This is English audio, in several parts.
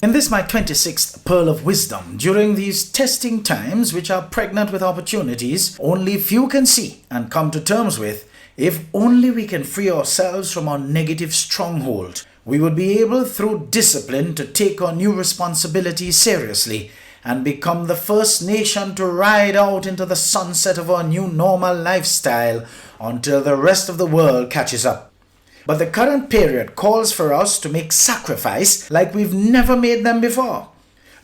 In this my 26th pearl of wisdom, during these testing times which are pregnant with opportunities only few can see and come to terms with, if only we can free ourselves from our negative stronghold, we would be able through discipline to take our new responsibilities seriously and become the first nation to ride out into the sunset of our new normal lifestyle until the rest of the world catches up. But the current period calls for us to make sacrifice like we've never made them before.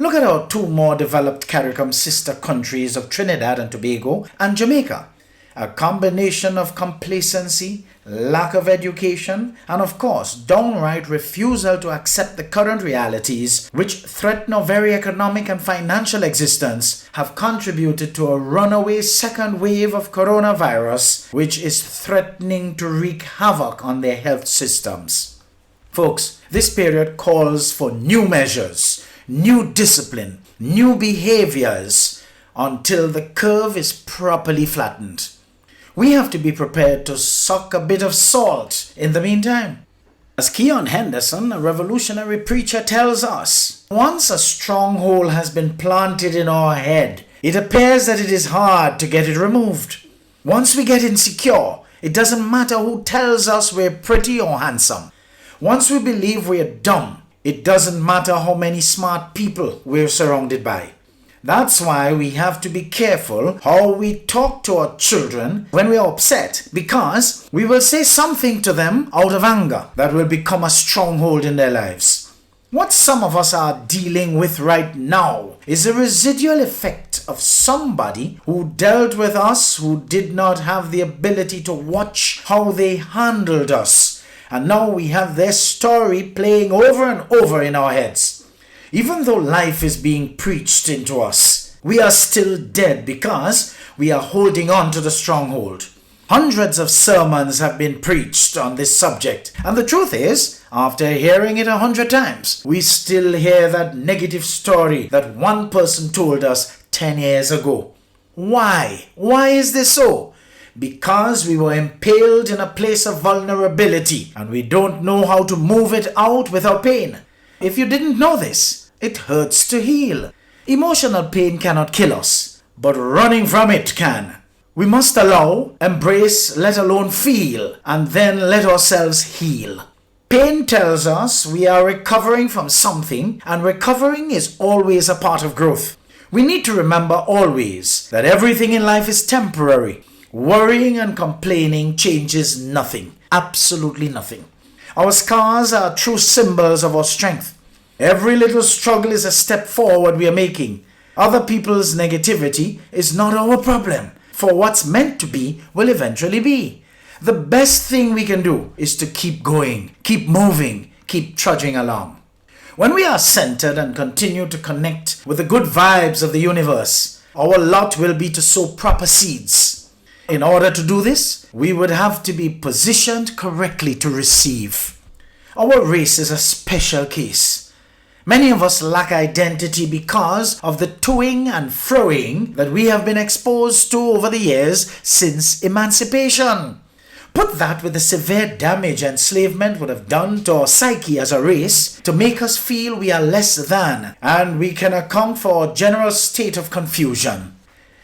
Look at our two more developed CARICOM sister countries of Trinidad and Tobago and Jamaica. A combination of complacency, lack of education, and of course, downright refusal to accept the current realities which threaten our very economic and financial existence have contributed to a runaway second wave of coronavirus which is threatening to wreak havoc on their health systems. Folks, this period calls for new measures, new discipline, new behaviors until the curve is properly flattened. We have to be prepared to suck a bit of salt in the meantime. As Keon Henderson, a revolutionary preacher, tells us, once a stronghold has been planted in our head, it appears that it is hard to get it removed. Once we get insecure, it doesn't matter who tells us we're pretty or handsome. Once we believe we're dumb, it doesn't matter how many smart people we're surrounded by. That's why we have to be careful how we talk to our children when we are upset, because we will say something to them out of anger that will become a stronghold in their lives. What some of us are dealing with right now is a residual effect of somebody who dealt with us who did not have the ability to watch how they handled us. And now we have their story playing over and over in our heads. Even though life is being preached into us, we are still dead because we are holding on to the stronghold. Hundreds of sermons have been preached on this subject, and the truth is, after hearing it 100 times, we still hear that negative story that one person told us 10 years ago. Why? Why is this so? Because we were impaled in a place of vulnerability, and we don't know how to move it out without pain. If you didn't know this, it hurts to heal. Emotional pain cannot kill us, but running from it can. We must allow, embrace, let alone feel, and then let ourselves heal. Pain tells us we are recovering from something, and recovering is always a part of growth. We need to remember always that everything in life is temporary. Worrying and complaining changes nothing, absolutely nothing. Our scars are true symbols of our strength. Every little struggle is a step forward we are making. Other people's negativity is not our problem, for what's meant to be will eventually be. The best thing we can do is to keep going, keep moving, keep trudging along. When we are centered and continue to connect with the good vibes of the universe, our lot will be to sow proper seeds. In order to do this, we would have to be positioned correctly to receive. Our race is a special case. Many of us lack identity because of the toing and froing that we have been exposed to over the years since emancipation. Put that with the severe damage enslavement would have done to our psyche as a race to make us feel we are less than, and we can account for our general state of confusion.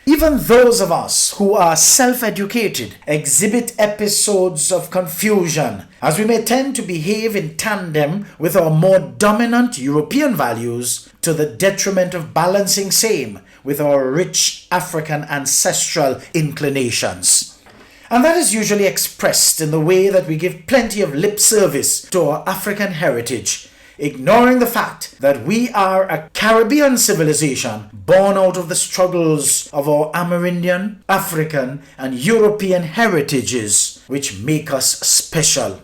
Even those of us who are self-educated exhibit episodes of confusion, as we may tend to behave in tandem with our more dominant European values to the detriment of balancing same with our rich African ancestral inclinations. And that is usually expressed in the way that we give plenty of lip service to our African heritage, ignoring the fact that we are a Caribbean civilization born out of the struggles of our Amerindian, African, and European heritages, which make us special.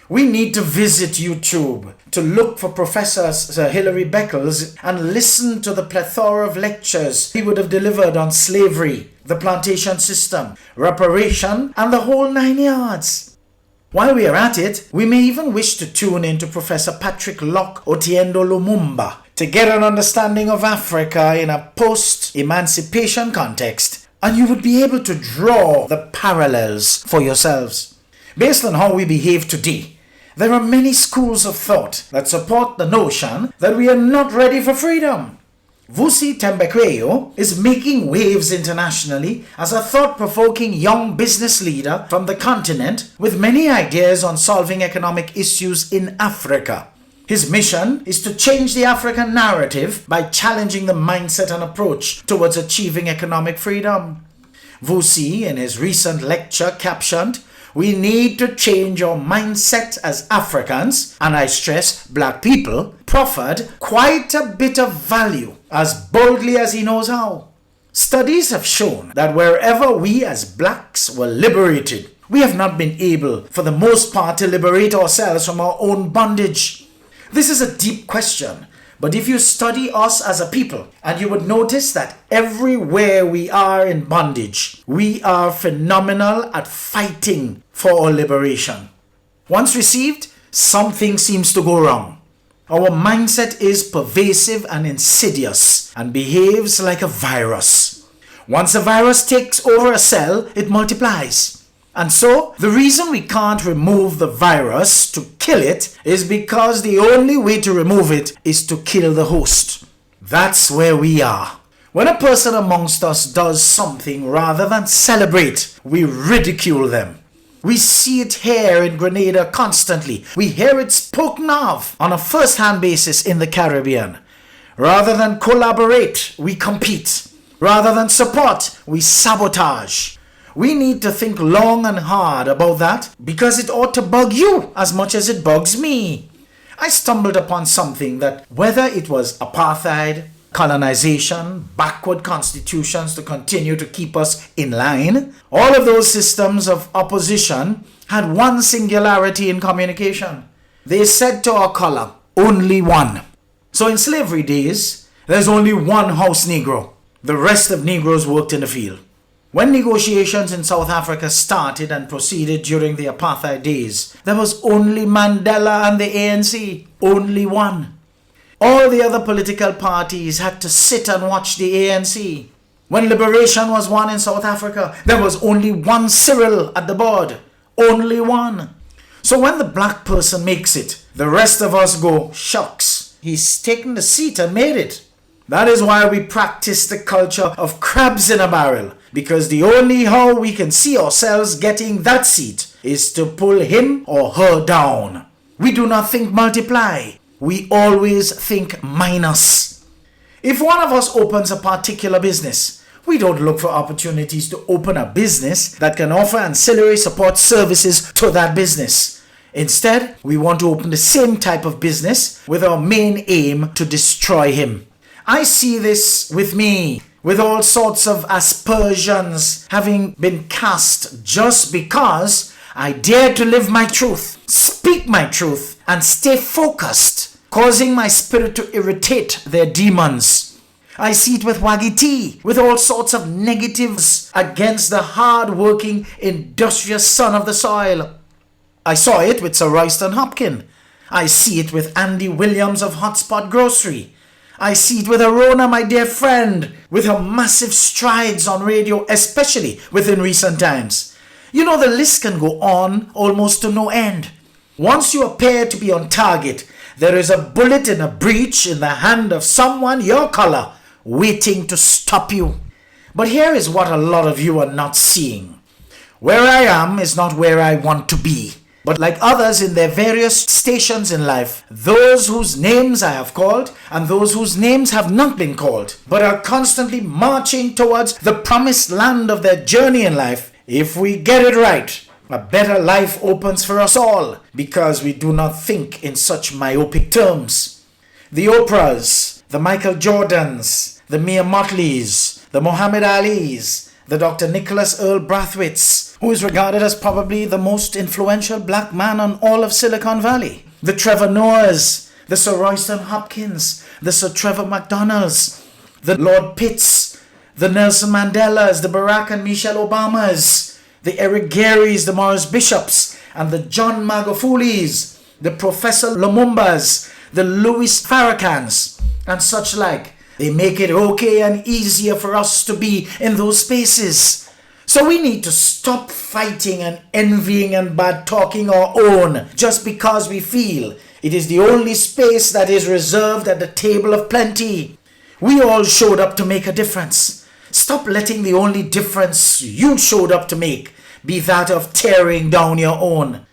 We need to visit YouTube to look for Professor Sir Hilary Beckles and listen to the plethora of lectures he would have delivered on slavery, the plantation system, reparation, and the whole 9 yards. While we are at it, we may even wish to tune into Professor Patrick Locke Otiendo Lumumba to get an understanding of Africa in a post-emancipation context, and you would be able to draw the parallels for yourselves. Based on how we behave today, There are many schools of thought that support the notion that we are not ready for freedom. Vusi Tembekweyo is making waves internationally as a thought-provoking young business leader from the continent with many ideas on solving economic issues in Africa. His mission is to change the African narrative by challenging the mindset and approach towards achieving economic freedom. Vusi, in his recent lecture captioned, "We need to change our mindset as Africans," and I stress black people, proffered quite a bit of value as boldly as he knows how. Studies have shown that wherever we as blacks were liberated, we have not been able, for the most part, to liberate ourselves from our own bondage. This is a deep question, but if you study us as a people, and you would notice that everywhere we are in bondage, we are phenomenal at fighting for our liberation. Once received, something seems to go wrong. Our mindset is pervasive and insidious and behaves like a virus. Once a virus takes over a cell, it multiplies. And so, the reason we can't remove the virus to kill it is because the only way to remove it is to kill the host. That's where we are. When a person amongst us does something rather than celebrate, we ridicule them. We see it here in Grenada constantly. We hear it spoken of on a first-hand basis in the Caribbean. Rather than collaborate, we compete. Rather than support, we sabotage. We need to think long and hard about that because it ought to bug you as much as it bugs me. I stumbled upon something that, whether it was apartheid, colonization, backward constitutions to continue to keep us in line, all of those systems of opposition had one singularity in communication. They said to our color, only one. So in slavery days, there's only one house Negro. The rest of Negroes worked in the field. When negotiations in South Africa started and proceeded during the apartheid days, there was only Mandela and the ANC, only one. All the other political parties had to sit and watch the ANC. When liberation was won in South Africa, there was only one Cyril at the board, only one. So when the black person makes it, the rest of us go, shucks, he's taken the seat and made it. That is why we practice the culture of crabs in a barrel, because the only how we can see ourselves getting that seat is to pull him or her down. We do not think multiply. We always think minus. If one of us opens a particular business, we don't look for opportunities to open a business that can offer ancillary support services to that business. Instead, we want to open the same type of business with our main aim to destroy him. I see this with me, with all sorts of aspersions having been cast just because I dare to live my truth, speak my truth, and stay focused, causing my spirit to irritate their demons. I see it with Waggy T, with all sorts of negatives against the hard-working, industrious son of the soil. I saw it with Sir Royston Hopkins. I see it with Andy Williams of Hotspot Grocery. I see it with Arona, my dear friend, with her massive strides on radio, especially within recent times. You know, the list can go on almost to no end. Once you appear to be on target, there is a bullet in a breech in the hand of someone your color waiting to stop you. But here is what a lot of you are not seeing. Where I am is not where I want to be. But like others in their various stations in life, those whose names I have called and those whose names have not been called, but are constantly marching towards the promised land of their journey in life, if we get it right, a better life opens for us all because we do not think in such myopic terms. The Oprahs, the Michael Jordans, the Mia Motleys, the Muhammad Alis, the Dr. Nicholas Earl Brathwaites, who is regarded as probably the most influential black man on all of Silicon Valley, the Trevor Noahs, the Sir Royston Hopkins, the Sir Trevor McDonalds, the Lord Pitts, the Nelson Mandelas, the Barack and Michelle Obamas, the Eric Garys, the Morris Bishops, and the John Magufulis, the Professor Lumumbas, the Louis Farrakhans, and such like. They make it okay and easier for us to be in those spaces. So we need to stop fighting and envying and bad talking our own just because we feel it is the only space that is reserved at the table of plenty. We all showed up to make a difference. Stop letting the only difference you showed up to make be that of tearing down your own.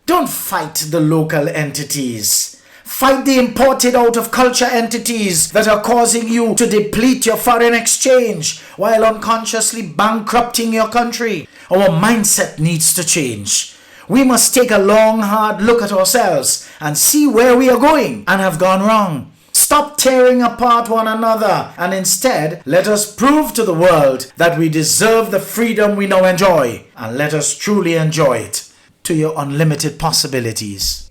Don't fight the local entities. Fight the imported out of culture entities that are causing you to deplete your foreign exchange while unconsciously bankrupting your country. Our mindset needs to change. We must take a long, hard look at ourselves and see where we are going and have gone wrong. Stop tearing apart one another and instead let us prove to the world that we deserve the freedom we now enjoy, and let us truly enjoy it to your unlimited possibilities.